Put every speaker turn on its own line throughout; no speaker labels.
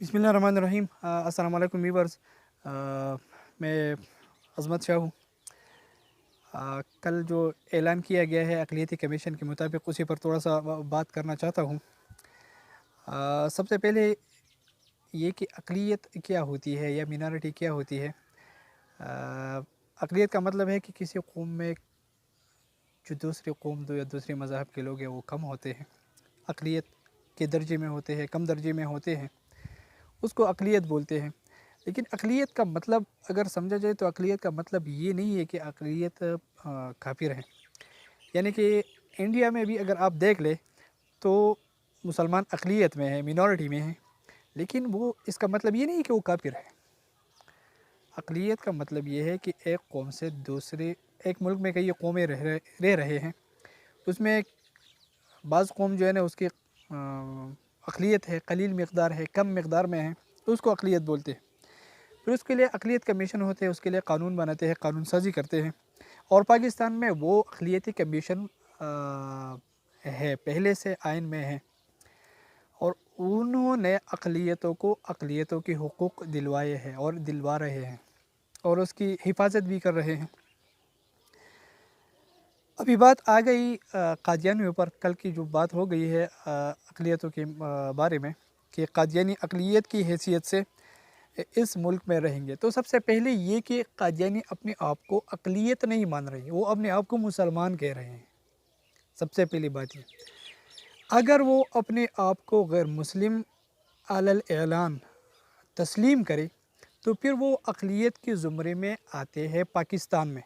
बिस्मिल्लाहिर्रहमानिर्रहीम। अस्सलाम वालेकुम वीवर्स। मैं अज़मत शाह हूँ। कल जो ऐलान किया गया है अक़लियती कमीशन के मुताबिक उसी पर थोड़ा सा बात करना चाहता हूँ। सबसे पहले ये कि अक़लियत क्या होती है या मिनॉरिटी क्या होती है। अक़लियत का मतलब है कि किसी कौम में जो दूसरी कौम या दूसरे मज़हब के लोग हैं वो कम होते हैं, अक़लियत के दर्जे में होते हैं, कम दर्जे में होते हैं, उसको अक़लियत बोलते हैं। लेकिन अक़लियत का मतलब अगर समझा जाए तो अक़लियत का मतलब ये नहीं है कि अक़लियत काफ़िर है। यानी कि इंडिया में भी अगर आप देख लें तो मुसलमान अक़लियत में है, मिनॉरिटी में है, लेकिन वो इसका मतलब ये नहीं कि वो काफ़िर है। अक़लियत का मतलब ये है कि एक कौम से दूसरे, एक मुल्क में कई कौमें रह रहे हैं, उसमें बाज़ कौम जो है ना उसकी अक़लियत है, कलील मक़दार है, कम मक़दार में है, तो उसको अक़लियत बोलते हैं। फिर उसके लिए अक़लियत कमीशन होते हैं, उसके लिए कानून बनाते हैं, कानून साज़ी करते हैं। और पाकिस्तान में वो अक़लियती कमीशन है, पहले से आइन में है, और उन्होंने अक़लियतों के हुकूक़ दिलवाए हैं और दिलवा रहे हैं और उसकी हिफाजत भी कर रहे हैं। अभी बात आ गई कादियानियों पर। कल की जो बात हो गई है अक़लियतों के बारे में कि कादियानी अक़लियत की हैसियत से इस मुल्क में रहेंगे, तो सबसे पहले ये कि कादियानी अपने आप को अक़लियत नहीं मान रहे, वो अपने आप को मुसलमान कह रहे हैं। सबसे पहली बात ये, अगर वो अपने आप को गैर मुस्लिम अलल ऐलान तस्लीम करे तो फिर वो अक़लियत के ज़ुमरे में आते हैं पाकिस्तान में,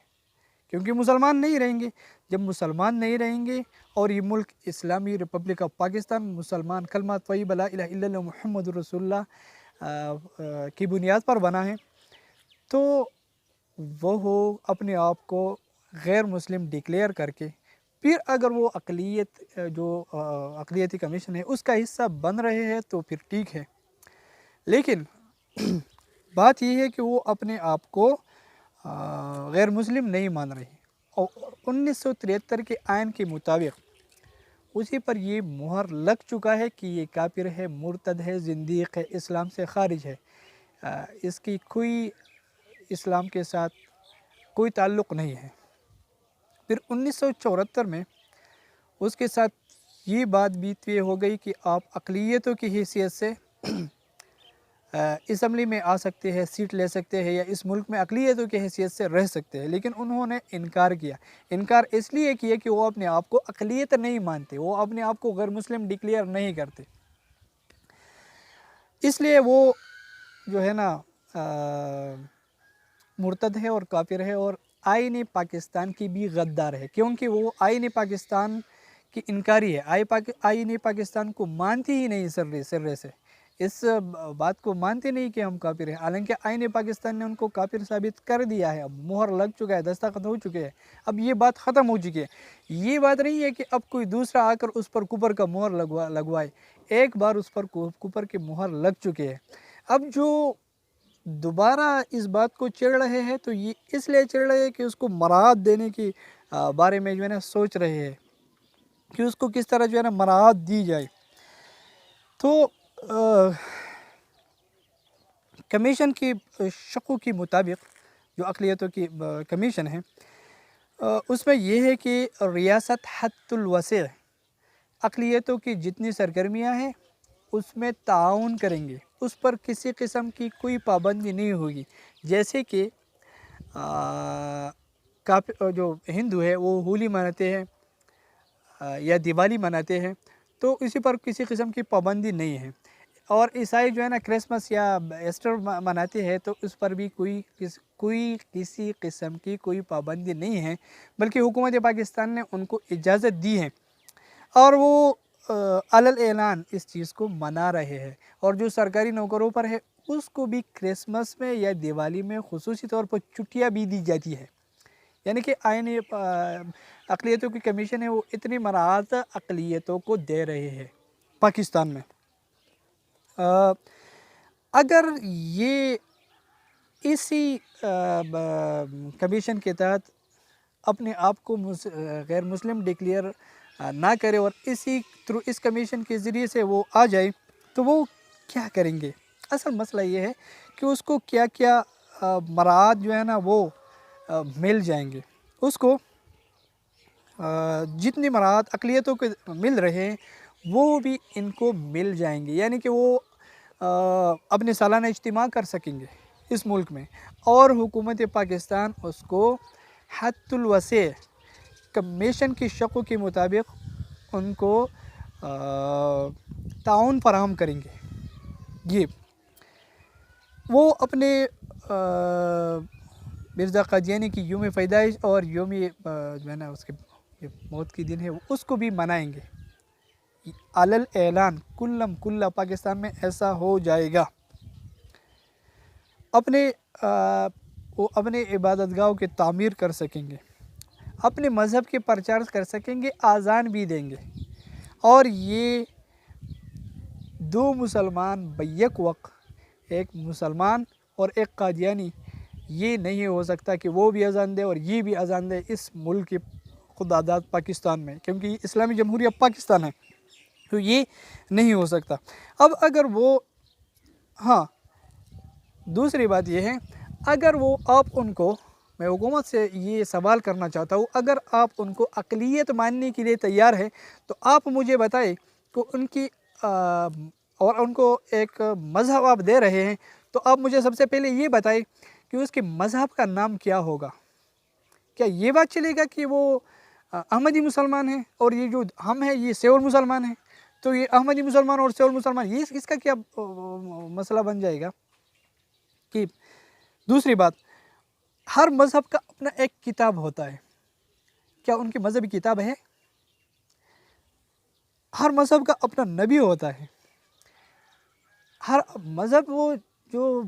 क्योंकि मुसलमान नहीं रहेंगे। जब मुसलमान नहीं रहेंगे और ये मुल्क इस्लामी रिपब्लिक ऑफ पाकिस्तान मुसलमान कलमा तय्यबा ला इलाहा इल्लल्लाह मुहम्मदुर रसूलुल्लाह की बुनियाद पर बना है, तो वो अपने आप को गैर मुस्लिम डिक्लेयर करके फिर अगर वो अक़लियत जो अक़लियती कमीशन है उसका हिस्सा बन रहे हैं तो फिर ठीक है। लेकिन बात यह है कि वो अपने आप को गैर मुस्लिम नहीं मान रहे, और 1973 के आयन के मुताबिक उसी पर ये मुहर लग चुका है कि ये काफिर है, मुर्तद है, ज़िंदीक़ है, इस्लाम से ख़ारिज है, इसकी कोई इस्लाम के साथ कोई ताल्लुक़ नहीं है। फिर 1974 में उसके साथ ये बात बीती हो गई कि आप अक़लियतों की हैसियत से असम्बली में आ सकते हैं, सीट ले सकते हैं, या इस मुल्क में अक़लियतों की हैसियत से रह सकते हैं। लेकिन उन्होंने इनकार किया। इनकार इसलिए किया कि वो अपने आप को अक़लियत नहीं मानते, वो अपने आप को गैर मुस्लिम डिक्लेयर नहीं करते, इसलिए वो जो है ना मुर्तद है और काफिर है और आईन पाकिस्तान की भी गद्दार है, क्योंकि वो आईन पाकिस्तान की इनकारी है। आईन पाकिस्तान को मानती ही नहीं सर्रे से, इस बात को मानते नहीं कि हम काफिर हैं। हालांकि आईन पाकिस्तान ने उनको काफिर साबित कर दिया है, अब मोहर लग चुका है, दस्तखत हो चुके हैं, अब ये बात ख़त्म हो चुकी है। ये बात नहीं है कि अब कोई दूसरा आकर उस पर कुफर का मोहर लगवाए। एक बार उस पर कुफर की मोहर लग चुके हैं। अब जो दोबारा इस बात को चिढ़ रहे हैं तो ये इसलिए चिढ़ रहे हैं कि उसको मराहत देने की बारे में जो है ना सोच रहे हैं कि उसको किस तरह जो है ना मराहत दी जाए। तो कमीशन की शक़ों के मुताबिक जो अक़लियतों की कमीशन है उसमें यह है कि रियासत हद्दुल वसी' अक़लियतों की जितनी सरगर्मियाँ हैं उसमें ताउन करेंगे, उस पर किसी किस्म की कोई पाबंदी नहीं होगी। जैसे कि जो हिंदू है वो होली मनाते हैं या दिवाली मनाते हैं, तो इसी पर किसी किस्म की पाबंदी नहीं है। और ईसाई जो है ना क्रिसमस या ईस्टर मनाते हैं, तो उस पर भी कोई किसी किस्म की कोई पाबंदी नहीं है, बल्कि हुकूमत पाकिस्तान ने उनको इजाज़त दी है और वो अलल ऐलान इस चीज़ को मना रहे हैं। और जो सरकारी नौकरों पर है उसको भी क्रिसमस में या दिवाली में खुसूसी तौर पर छुट्टियाँ भी दी जाती है। यानी कि आईन अक़लियतों की कमीशन है वो इतनी मराहत अक़लियतों को दे रहे हैं पाकिस्तान में। अगर ये इसी कमीशन के तहत अपने आप को गैर मुस्लिम डिक्लेयर ना करे और इस कमीशन के ज़रिए से वो आ जाए, तो वो क्या करेंगे? اصل مسئلہ یہ ہے کہ اس کو کیا کیا مراعات جو ہے نا وہ مل جائیں گے. اس کو جتنی مراعات اقلیتوں کے مل رہے ہیں وہ بھی ان کو مل جائیں گے. یعنی کہ وہ اپنے سالانہ اجتماع کر سکیں گے اس ملک میں، اور حکومت پاکستان اس کو حد الوسع کمیشن کی شقوں کے مطابق ان کو تعاون فراہم کریں گے. یہ وہ اپنے مرزا قادیانی کی یوم پیدائش اور یوم جو ہے نا اس کے موت کی دن ہے اس کو بھی منائیں گے. علل اعلان کلم کلہ پاکستان میں ایسا ہو جائے گا. وہ اپنے عبادت گاہوں کی تعمیر کر سکیں گے، اپنے مذہب کے پرچار کر سکیں گے، آذان بھی دیں گے. اور یہ دو مسلمان بیک وقت، ایک مسلمان اور ایک قادیانی، یہ نہیں ہو سکتا کہ وہ بھی اذان دے اور یہ بھی اذان دے اس ملک کی خود آزاد پاکستان میں، کیونکہ یہ اسلامی جمہوریہ پاکستان ہے تو یہ نہیں ہو سکتا. اب اگر وہ دوسری بات یہ ہے، اگر وہ آپ ان کو، میں حکومت سے یہ سوال کرنا چاہتا ہوں، اگر آپ ان کو اقلیت ماننے کے لیے تیار ہے تو آپ مجھے بتائیں کہ ان کی اور ان کو ایک مذہب آپ دے رہے ہیں تو آپ مجھے سب سے پہلے یہ بتائیں کہ اس کے مذہب کا نام کیا ہوگا. کیا یہ بات چلے گا کہ وہ احمدی مسلمان ہیں اور یہ جو ہم ہیں یہ سیول مسلمان ہیں، تو یہ احمدی مسلمان اور سیول مسلمان یہ اس کا کیا مسئلہ بن جائے گا؟ کہ دوسری بات، ہر مذہب کا اپنا ایک کتاب ہوتا ہے. کیا ان کی مذہبی کتاب ہے؟ ہر مذہب کا اپنا نبی ہوتا ہے. ہر مذہب وہ جو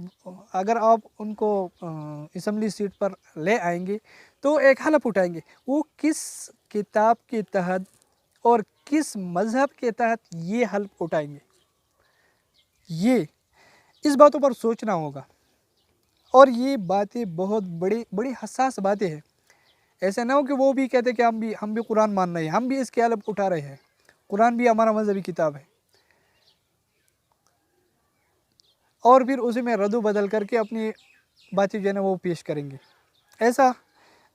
اگر آپ ان کو اسمبلی سیٹ پر لے آئیں گے تو ایک حلف اٹھائیں گے، وہ کس کتاب کے تحت اور کس مذہب کے تحت یہ حلف اٹھائیں گے. یہ اس باتوں پر سوچنا ہوگا. اور یہ باتیں بہت بڑی حساس باتیں ہیں. ایسا نہ ہو کہ وہ بھی کہتے کہ ہم بھی قرآن مان رہے ہیں، ہم بھی اس کے حلف اٹھا رہے ہیں، قرآن بھی ہمارا مذہبی کتاب ہے، اور پھر اسے میں رد و بدل کر کے اپنی باتیں جو ہے نا وہ پیش کریں گے. ایسا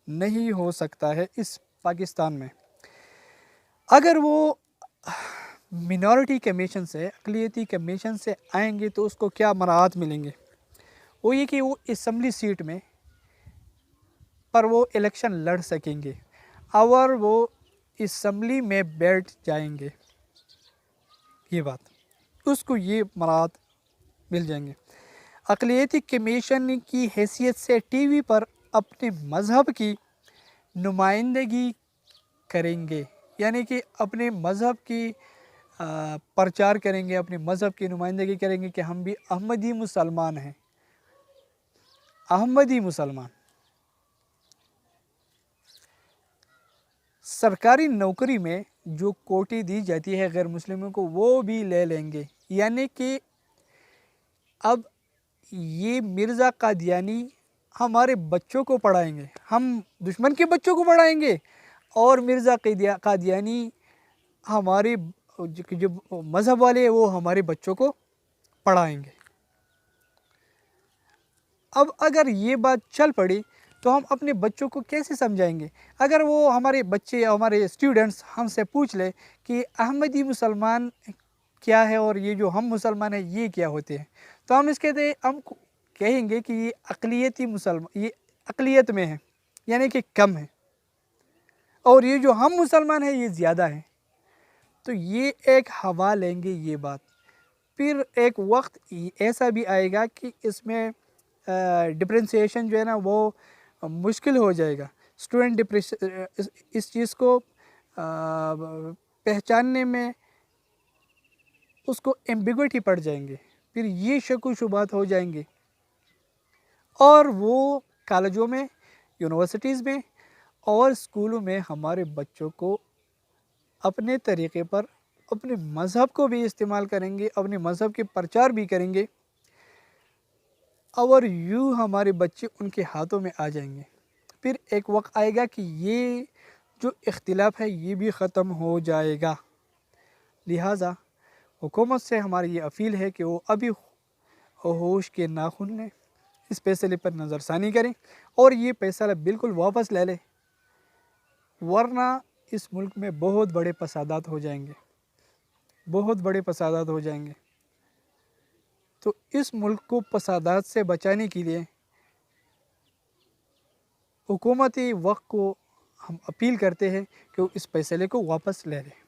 نہیں ہو سکتا ہے اس پاکستان میں. اگر وہ منورٹی کمیشن سے، اقلیتی کمیشن سے آئیں گے تو اس کو کیا مراعات ملیں گے؟ وہ یہ کہ وہ اسمبلی سیٹ میں پر وہ الیکشن لڑ سکیں گے اور وہ اسمبلی میں بیٹھ جائیں گے. یہ بات اس کو یہ مراعات مل جائیں گے. اقلیتی کمیشن کی حیثیت سے ٹی وی پر اپنے مذہب کی نمائندگی کریں گے. یعنی کہ اپنے مذہب کی پرچار کریں گے، اپنے مذہب کی نمائندگی کریں گے کہ ہم بھی احمدی مسلمان ہیں. احمدی مسلمان. سرکاری نوکری میں جو کوٹی دی جاتی ہے غیر مسلموں کو وہ بھی لے لیں گے. یعنی کہ اب یہ مرزا قادیانی ہمارے بچوں کو پڑھائیں گے، ہم دشمن کے بچوں کو پڑھائیں گے، اور مرزا قادیانی ہمارے جو مذہب والے ہیں وہ ہمارے بچوں کو پڑھائیں گے. اب اگر یہ بات چل پڑی تو ہم اپنے بچوں کو کیسے سمجھائیں گے؟ اگر وہ ہمارے بچے، ہمارے اسٹوڈنٹس ہم سے پوچھ لے کہ احمدی مسلمان کیا ہے اور یہ جو ہم مسلمان ہیں یہ کیا ہوتے ہیں، تو ہم کہیں گے کہ یہ اقلیتی مسلمان، یہ اقلیت میں ہیں یعنی کہ کم ہیں، اور یہ جو ہم مسلمان ہیں یہ زیادہ ہیں. تو یہ ایک ہوا لیں گے یہ بات. پھر ایک وقت ایسا بھی آئے گا کہ اس میں ڈپرینسیشن جو ہے نا وہ مشکل ہو جائے گا. اسٹوڈنٹ اس چیز کو پہچاننے میں اس کو ایمبیگوٹی پڑ جائیں گے، پھر یہ شک و شبہات ہو جائیں گے، اور وہ کالجوں میں، یونیورسٹیز میں اور اسکولوں میں ہمارے بچوں کو اپنے طریقے پر اپنے مذہب کو بھی استعمال کریں گے، اپنے مذہب کے پرچار بھی کریں گے، اور یوں ہمارے بچے ان کے ہاتھوں میں آ جائیں گے. پھر ایک وقت آئے گا کہ یہ جو اختلاف ہے یہ بھی ختم ہو جائے گا. لہٰذا حکومت سے ہماری یہ اپیل ہے کہ وہ ابھی ہوش کے ناخن لیں، اس فیصلے پر نظر ثانی کریں اور یہ فیصلہ بالکل واپس لے لیں، ورنہ اس ملک میں بہت بڑے فسادات ہو جائیں گے، بہت بڑے فسادات ہو جائیں گے۔ تو اس ملک کو فسادات سے بچانے کے لیے حکومتی وقت کو ہم اپیل کرتے ہیں کہ وہ اس فیصلے کو واپس لے لیں۔